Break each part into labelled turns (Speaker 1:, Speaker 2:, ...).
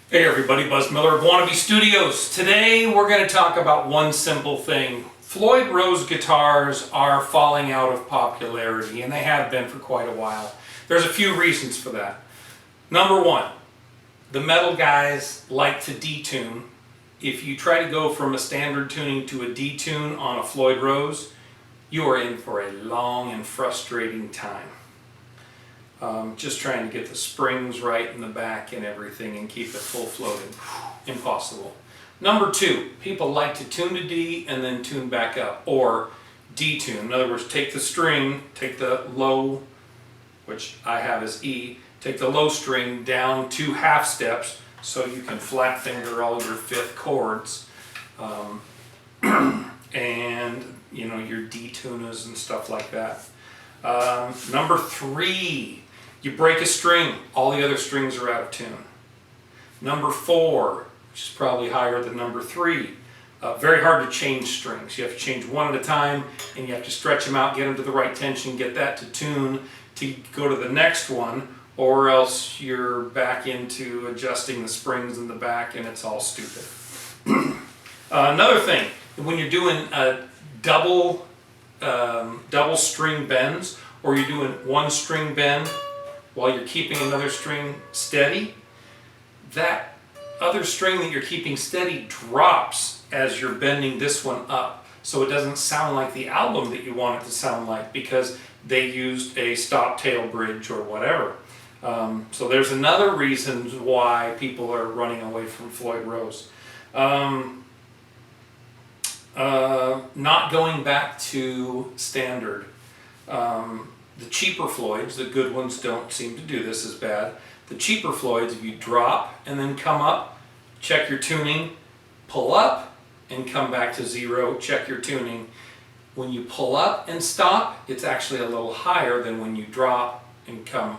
Speaker 1: Hey everybody, Buzz Miller of Wannabe Studios. Today we're going to talk about one simple thing. Floyd Rose guitars are falling out of popularity, and they have been for quite a while. There's a few reasons for that. Number one, the metal guys like to detune. If you try to go from a standard tuning to a detune on a Floyd Rose, you are in for a long and frustrating time. Just trying to get the springs right in the back and everything and keep it full floating. Impossible. Number two, people like to tune to D and then tune back up, or detune. In other words, take the string, take the low, which I have as E, take the low string down 2 half steps so you can flat finger all your 5th chords. And you know, your D-tunas and stuff like that. Number three, you break a string, all the other strings are out of tune. Number four, which is probably higher than number three, very hard to change strings. You have to change one at a time, and you have to stretch them out, get them to the right tension, get that to tune to go to the next one, or else you're back into adjusting the springs in the back and it's all stupid. Another thing, when you're doing double string bends, or you're doing one string bend while you're keeping another string steady, that other string that you're keeping steady drops as you're bending this one up, so it doesn't sound like the album that you want it to sound like, because they used a stop tail bridge or whatever. So there's another reason why people are running away from Floyd Rose. Not going back to standard. The cheaper Floyds, the good ones don't seem to do this as bad. The cheaper Floyds, if you drop and then come up, check your tuning, pull up and come back to 0, check your tuning. When you pull up and stop, it's actually a little higher than when you drop and come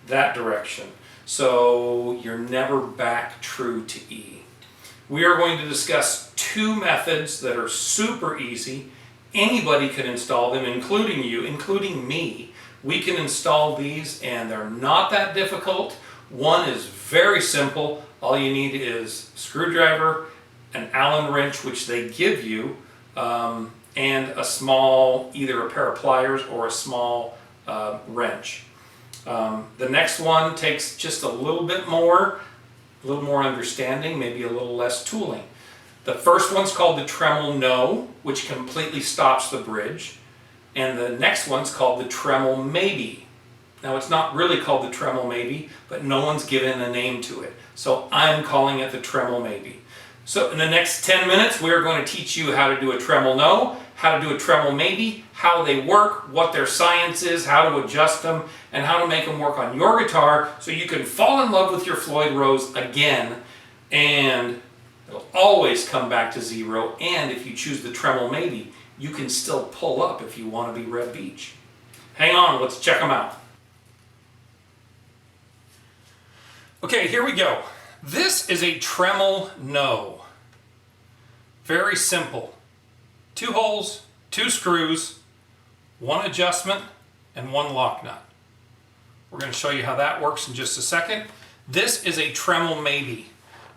Speaker 1: that direction. So you're never back true to E. We are going to discuss 2 methods that are super easy. Anybody can install them, including you, including me. We can install these and they're not that difficult. One is very simple. All you need is a screwdriver, an Allen wrench, which they give you, and a small, either a pair of pliers or a small wrench. The next one takes just a little bit more, understanding, maybe a little less tooling. The first one's called the Tremel-No, which completely stops the bridge. And the next one's called the Tremel-Maybe. Now, it's not really called the Tremel-Maybe, but no one's given a name to it. So I'm calling it the Tremel-Maybe. So in the next 10 minutes, we're going to teach you how to do a Tremel-No, how to do a Tremel-Maybe, how they work, what their science is, how to adjust them, and how to make them work on your guitar so you can fall in love with your Floyd Rose again, and it'll always come back to 0. And if you choose the Tremel-Maybe, you can still pull up if you want to be Red Beach. Hang on, let's check them out. Okay, here we go. This is a Tremel-No. Very simple. 2 holes, 2 screws, 1 adjustment, and 1 lock nut. We're going to show you how that works in just a second. This is a Tremel-Maybe.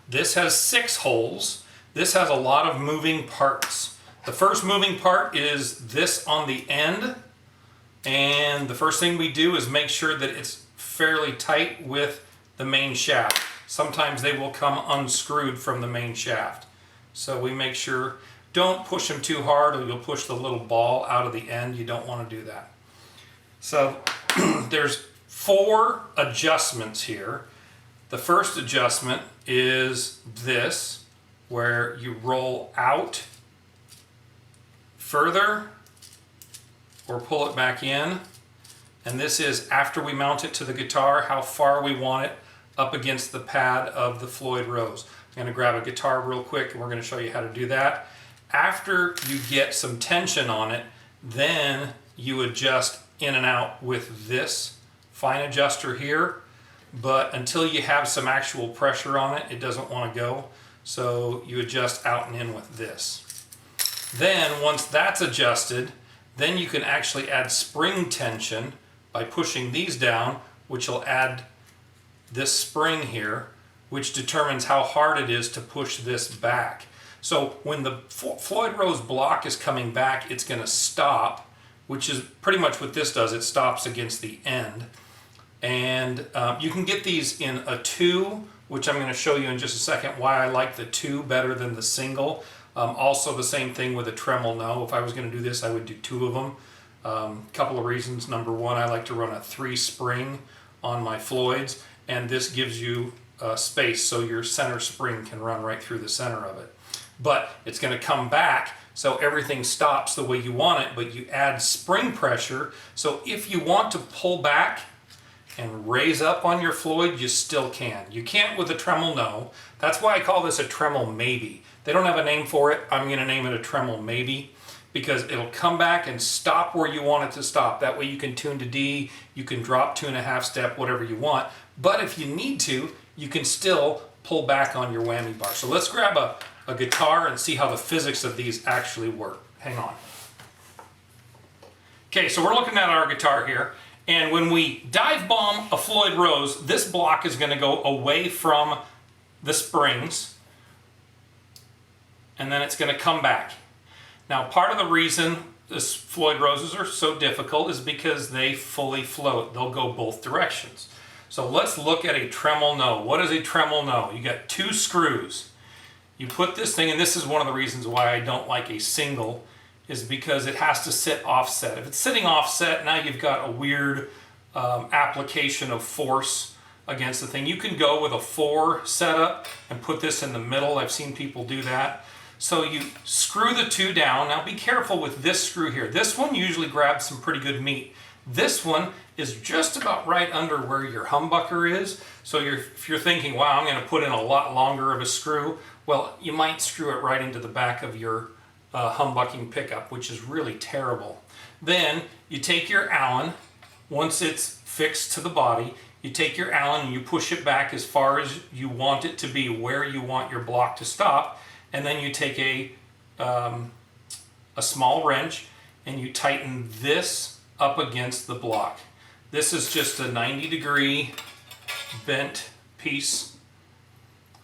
Speaker 1: This has 6 holes. This has a lot of moving parts. The first moving part is this on the end, and the first thing we do is make sure that it's fairly tight with the main shaft. Sometimes they will come unscrewed from the main shaft. So we make sure, don't push them too hard or you'll push the little ball out of the end. You don't want to do that. So there's 4 adjustments here. The first adjustment is this, where you roll out further or pull it back in. And this is after we mount it to the guitar, how far we want it up against the pad of the Floyd Rose. I'm going to grab a guitar real quick and we're going to show you how to do that. After you get some tension on it, then you adjust in and out with this fine adjuster here. But until you have some actual pressure on it, it doesn't want to go. So you adjust out and in with this. Then once that's adjusted, then you can actually add spring tension by pushing these down, which will add this spring here, which determines how hard it is to push this back. So when the Floyd Rose block is coming back, it's going to stop, which is pretty much what this does. It stops against the end. And you can get these in a 2, which I'm going to show you in just a second why I like the 2 better than the single. Also the same thing with a Tremel-No. If I was going to do this, I would do 2 of them. Couple of reasons. Number 1, I like to run a 3 spring on my Floyds, and this gives you space so your center spring can run right through the center of it. But it's going to come back so everything stops the way you want it, but you add spring pressure. So if you want to pull back and raise up on your Floyd, you still can. You can't with a Tremel-No. That's why I call this a Tremel-Maybe. They don't have a name for it. I'm going to name it a Tremel-Maybe because it'll come back and stop where you want it to stop. That way you can tune to D, you can drop 2.5 step, whatever you want. But if you need to, you can still pull back on your whammy bar. So let's grab a guitar and see how the physics of these actually work. Hang on. Okay, so we're looking at our guitar here. And when we dive bomb a Floyd Rose, this block is going to go away from the springs, and then it's going to come back. Now, part of the reason this Floyd Roses are so difficult is because they fully float. They'll go both directions. So let's look at a Tremel-No. What is a Tremel-No? You got 2 screws. You put this thing, and this is one of the reasons why I don't like a single, is because it has to sit offset. If it's sitting offset, now you've got a weird application of force against the thing. You can go with a 4 setup and put this in the middle. I've seen people do that. So you screw the 2 down. Now be careful with this screw here. This one usually grabs some pretty good meat. This one is just about right under where your humbucker is. So if you're thinking, wow, I'm going to put in a lot longer of a screw, well, you might screw it right into the back of your humbucking pickup, which is really terrible. Then you take your Allen, once it's fixed to the body, you take your Allen and you push it back as far as you want it to be, where you want your block to stop, and then you take a small wrench and you tighten this up against the block. This is just a 90-degree bent piece.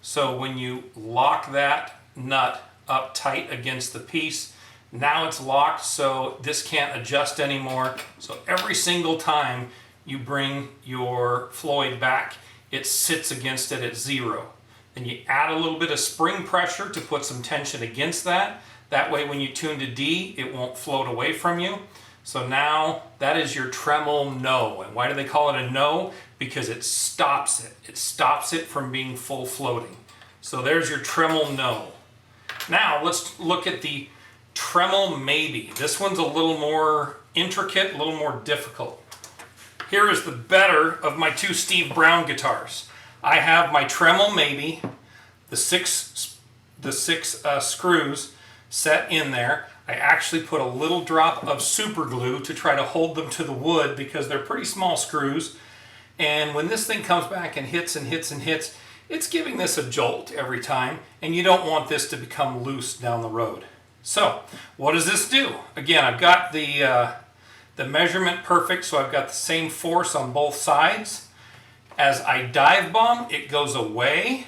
Speaker 1: So when you lock that nut up tight against the piece, now it's locked, so this can't adjust anymore. So every single time you bring your Floyd back, it sits against it at 0. Then you add a little bit of spring pressure to put some tension against that. That way when you tune to D, it won't float away from you. So now that is your Tremel-No. And why do they call it a no? Because it stops it. It stops it from being full floating. So there's your Tremel-No. Now let's look at the Tremel-Maybe. This one's a little more intricate, a little more difficult. Here is the better of my 2 Steve Brown guitars. I have my Tremel-Maybe, the six screws set in there. I actually put a little drop of super glue to try to hold them to the wood because they're pretty small screws. And when this thing comes back and hits and hits and hits, it's giving this a jolt every time, and you don't want this to become loose down the road. So, what does this do? Again, I've got the measurement perfect, so I've got the same force on both sides. As I dive bomb, it goes away.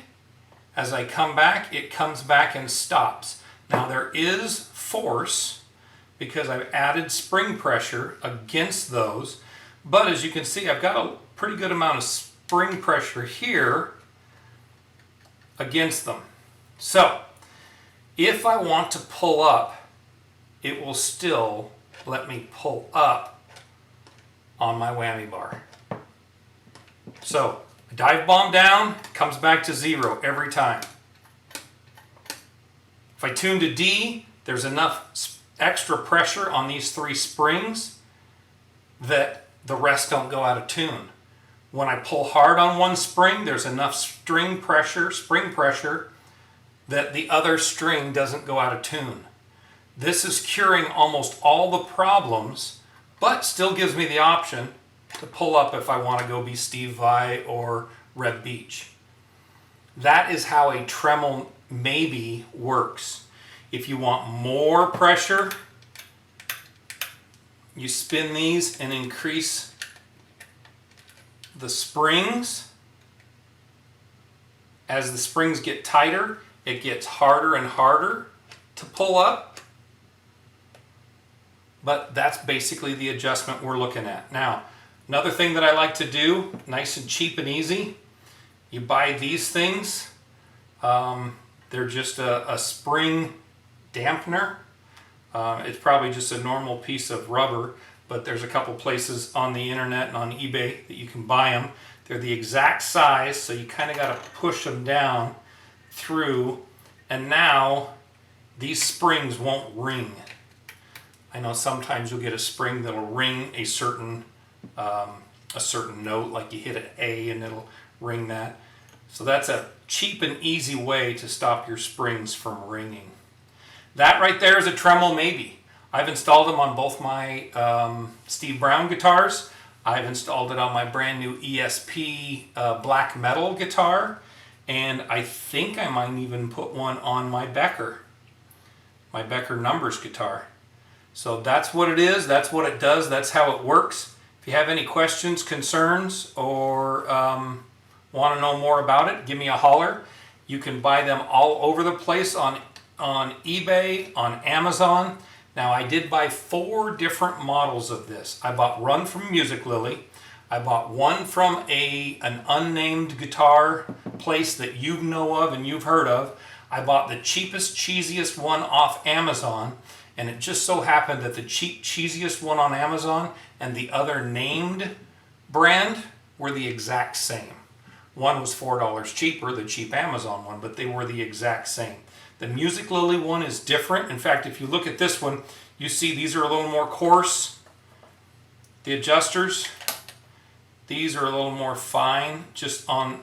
Speaker 1: As I come back, it comes back and stops. Now there is force because I've added spring pressure against those, but as you can see, I've got a pretty good amount of spring pressure here against them. So if I want to pull up, it will still let me pull up on my whammy bar. So dive bomb down, comes back to 0 every time. If I tune to D, there's enough extra pressure on these 3 springs that the rest don't go out of tune. When I pull hard on one spring, there's enough spring pressure, that the other string doesn't go out of tune. This is curing almost all the problems, but still gives me the option to pull up if I want to go be Steve Vai or Red Beach. That is how a Tremel-Maybe works. If you want more pressure, you spin these and increase the springs As the springs get tighter, it gets harder and harder to pull up. But that's basically the adjustment we're looking at. Now, another thing that I like to do, nice and cheap and easy, you buy these things. They're just a spring dampener. It's probably just a normal piece of rubber, but there's a couple places on the internet and on eBay that you can buy them. They're the exact size, so you kind of got to push them down through, and now these springs won't ring. I know sometimes you'll get a spring that'll ring a certain note, like you hit an A and it'll ring that. So that's a cheap and easy way to stop your springs from ringing. That right there is a Tremel-Maybe. I've installed them on both my Steve Brown guitars. I've installed it on my brand new ESP black metal guitar, and I think I might even put one on my Becker Numbers guitar. So that's what it is, that's what it does, that's how it works. If you have any questions, concerns, or want to know more about it, give me a holler. You can buy them all over the place on eBay, on Amazon. Now, I did buy 4 different models of this. I bought one from Music Lily. I bought one from an unnamed guitar place that you know of and you've heard of. I bought the cheapest, cheesiest one off Amazon, and it just so happened that the cheap, cheesiest one on Amazon and the other named brand were the exact same. One was $4 cheaper, the cheap Amazon one, but they were the exact same. The Music Lily one is different. In fact, if you look at this one, you see these are a little more coarse. The adjusters, these are a little more fine, just on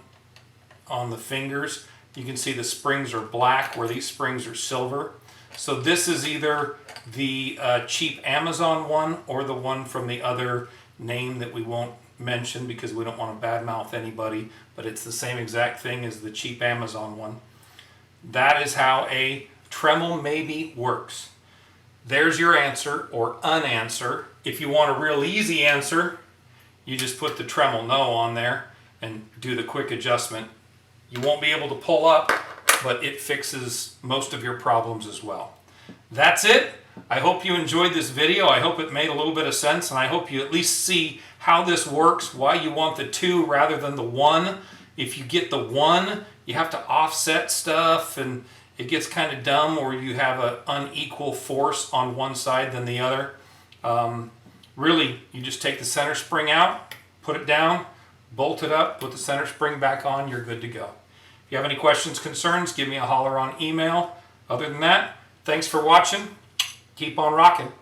Speaker 1: the fingers. You can see the springs are black where these springs are silver. So this is either the cheap Amazon one or the one from the other name that we won't mention because we don't want to badmouth anybody, but it's the same exact thing as the cheap Amazon one. That is how a Tremel-Maybe works. There's your answer or unanswer. If you want a real easy answer, you just put the Tremel-No on there and do the quick adjustment. You won't be able to pull up, but it fixes most of your problems as well. That's it. I hope you enjoyed this video. I hope it made a little bit of sense, and I hope you at least see how this works, why you want the 2 rather than the 1. If you get the 1, you have to offset stuff, and it gets kind of dumb, or you have an unequal force on one side than the other. Really, you just take the center spring out, put it down, bolt it up, put the center spring back on, you're good to go. If you have any questions, concerns, give me a holler on email. Other than that, thanks for watching. Keep on rocking.